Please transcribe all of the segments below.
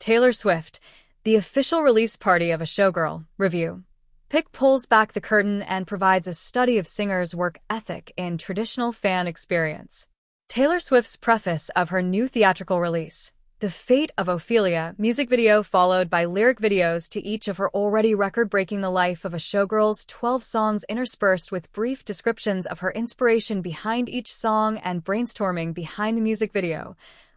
Taylor Swift, the official release party of a Showgirl review. Pick pulls back the curtain and provides a study of singers' work ethic in traditional fan experience. Taylor Swift's preface of her new theatrical release, The Fate of Ophelia music video, followed by lyric videos to each of her already record-breaking The Life of a Showgirl's 12 songs, interspersed with brief descriptions of her inspiration behind each song and brainstorming behind the music video,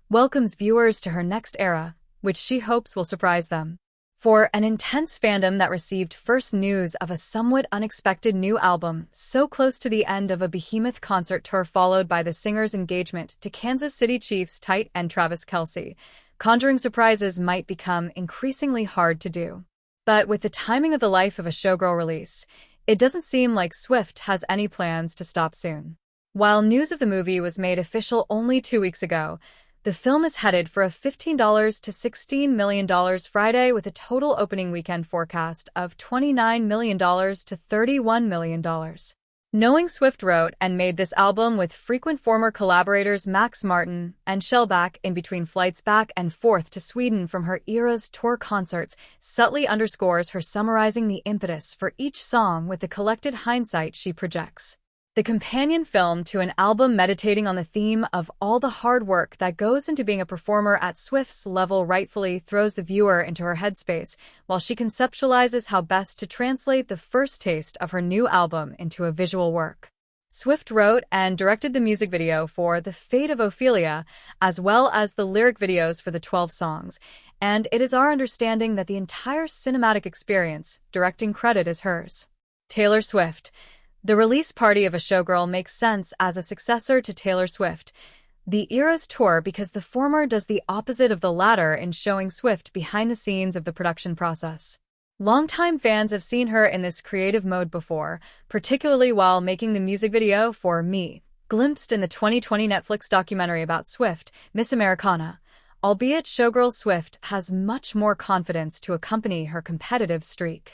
welcomes viewers to her next era, which she hopes will surprise them. For an intense fandom that received first news of a somewhat unexpected new album so close to the end of a behemoth concert tour, followed by the singer's engagement to Kansas City Chiefs tight end Travis Kelce, conjuring surprises might become increasingly hard to do. But with the timing of The Life of a Showgirl release, it doesn't seem like Swift has any plans to stop soon. While news of the movie was made official only 2 weeks ago, the film is headed for a $15 to $16 million Friday, with a total opening weekend forecast of $29 million to $31 million. Knowing Swift wrote and made this album with frequent former collaborators Max Martin and Shellback in between flights back and forth to Sweden from her era's tour concerts, subtly underscores her summarizing the impetus for each song with the collected hindsight she projects. The companion film to an album meditating on the theme of all the hard work that goes into being a performer at Swift's level rightfully throws the viewer into her headspace while she conceptualizes how best to translate the first taste of her new album into a visual work. Swift wrote and directed the music video for The Fate of Ophelia, as well as the lyric videos for the 12 songs, and it is our understanding that the entire cinematic experience, directing credit, is hers. Taylor Swift. The release party of a Showgirl makes sense as a successor to Taylor Swift, the Eras Tour, because the former does the opposite of the latter in showing Swift behind the scenes of the production process. Longtime fans have seen her in this creative mode before, particularly while making the music video for Me, glimpsed in the 2020 Netflix documentary about Swift, Miss Americana, albeit Showgirl Swift has much more confidence to accompany her competitive streak.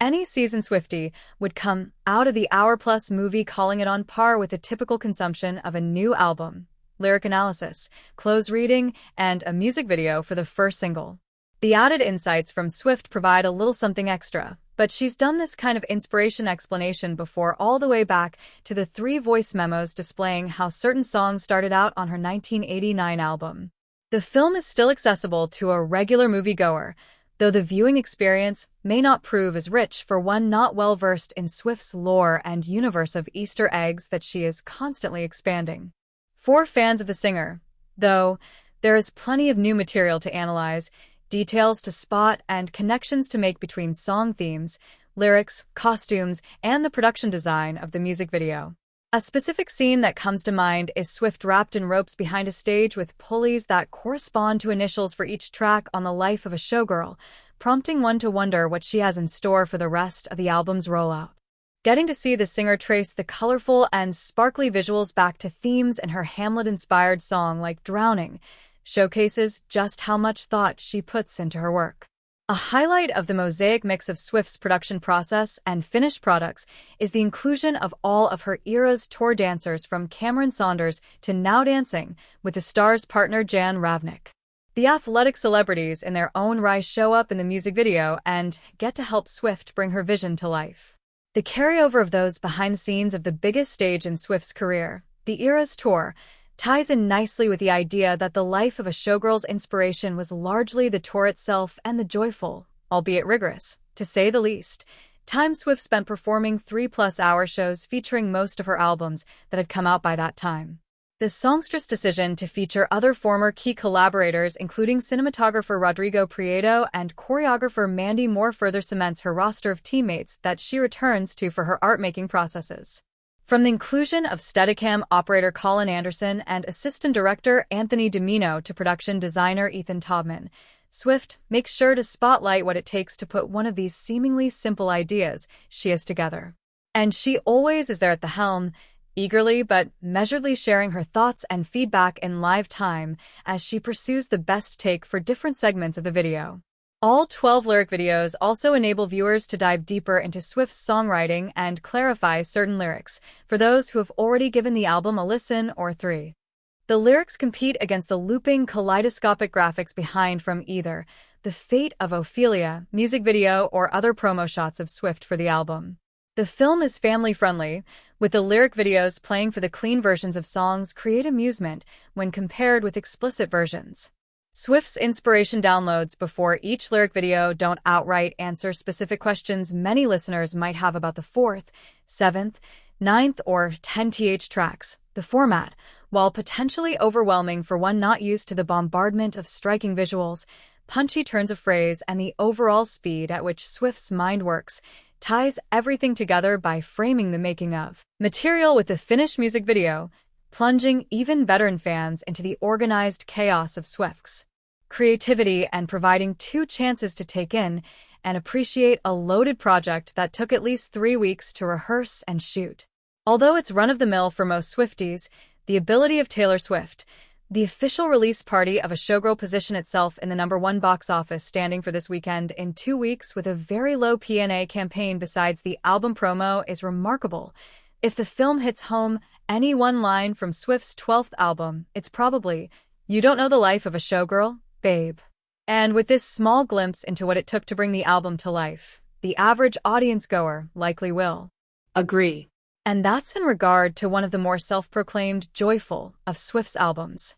Any seasoned Swiftie would come out of the hour-plus movie calling it on par with the typical consumption of a new album, lyric analysis, close reading, and a music video for the first single. The added insights from Swift provide a little something extra, but she's done this kind of inspiration explanation before, all the way back to the 3 voice memos displaying how certain songs started out on her 1989 album. The film is still accessible to a regular moviegoer, though the viewing experience may not prove as rich for one not well-versed in Swift's lore and universe of Easter eggs that she is constantly expanding. For fans of the singer, though, there is plenty of new material to analyze, details to spot, and connections to make between song themes, lyrics, costumes, and the production design of the music video. A specific scene that comes to mind is Swift wrapped in ropes behind a stage with pulleys that correspond to initials for each track on The Life of a Showgirl, prompting one to wonder what she has in store for the rest of the album's rollout. Getting to see the singer trace the colorful and sparkly visuals back to themes in her Hamlet-inspired song like Drowning showcases just how much thought she puts into her work. A highlight of the mosaic mix of Swift's production process and finished products is the inclusion of all of her era's tour dancers, from Cameron Saunders to Now Dancing with the star's partner Jan Ravnik. The athletic celebrities in their own right show up in the music video and get to help Swift bring her vision to life. The carryover of those behind the scenes of the biggest stage in Swift's career, the Eras Tour, ties in nicely with the idea that The Life of a Showgirl's inspiration was largely the tour itself and the joyful, albeit rigorous, to say the least, time Swift spent performing 3-plus-hour shows featuring most of her albums that had come out by that time. The songstress' decision to feature other former key collaborators, including cinematographer Rodrigo Prieto and choreographer Mandy Moore, further cements her roster of teammates that she returns to for her art-making processes. From the inclusion of Steadicam operator Colin Anderson and assistant director Anthony Domino to production designer Ethan Taubman, Swift makes sure to spotlight what it takes to put one of these seemingly simple ideas she has together. And she always is there at the helm, eagerly but measuredly sharing her thoughts and feedback in live time as she pursues the best take for different segments of the video. All 12 lyric videos also enable viewers to dive deeper into Swift's songwriting and clarify certain lyrics for those who have already given the album a listen or 3. The lyrics compete against the looping, kaleidoscopic graphics behind from either The Fate of Ophelia music video or other promo shots of Swift for the album. The film is family-friendly, with the lyric videos playing for the clean versions of songs create amusement when compared with explicit versions. Swift's inspiration downloads before each lyric video don't outright answer specific questions many listeners might have about the 4th, 7th, 9th, or 10th tracks. The format, while potentially overwhelming for one not used to the bombardment of striking visuals, punchy turns of phrase, and the overall speed at which Swift's mind works, ties everything together by framing the making of material with the finished music video, plunging even veteran fans into the organized chaos of Swift's creativity and providing two chances to take in and appreciate a loaded project that took at least 3 weeks to rehearse and shoot. Although it's run-of-the-mill for most Swifties, the ability of Taylor Swift, the official release party of A Showgirl, position itself in the #1 box office standing for this weekend in 2 weeks with a very low P&A campaign besides the album promo is remarkable. If the film hits home, any one line from Swift's 12th album, it's probably, "You don't know the life of a showgirl, babe." And with this small glimpse into what it took to bring the album to life, the average audience goer likely will agree. And that's in regard to one of the more self-proclaimed joyful of Swift's albums.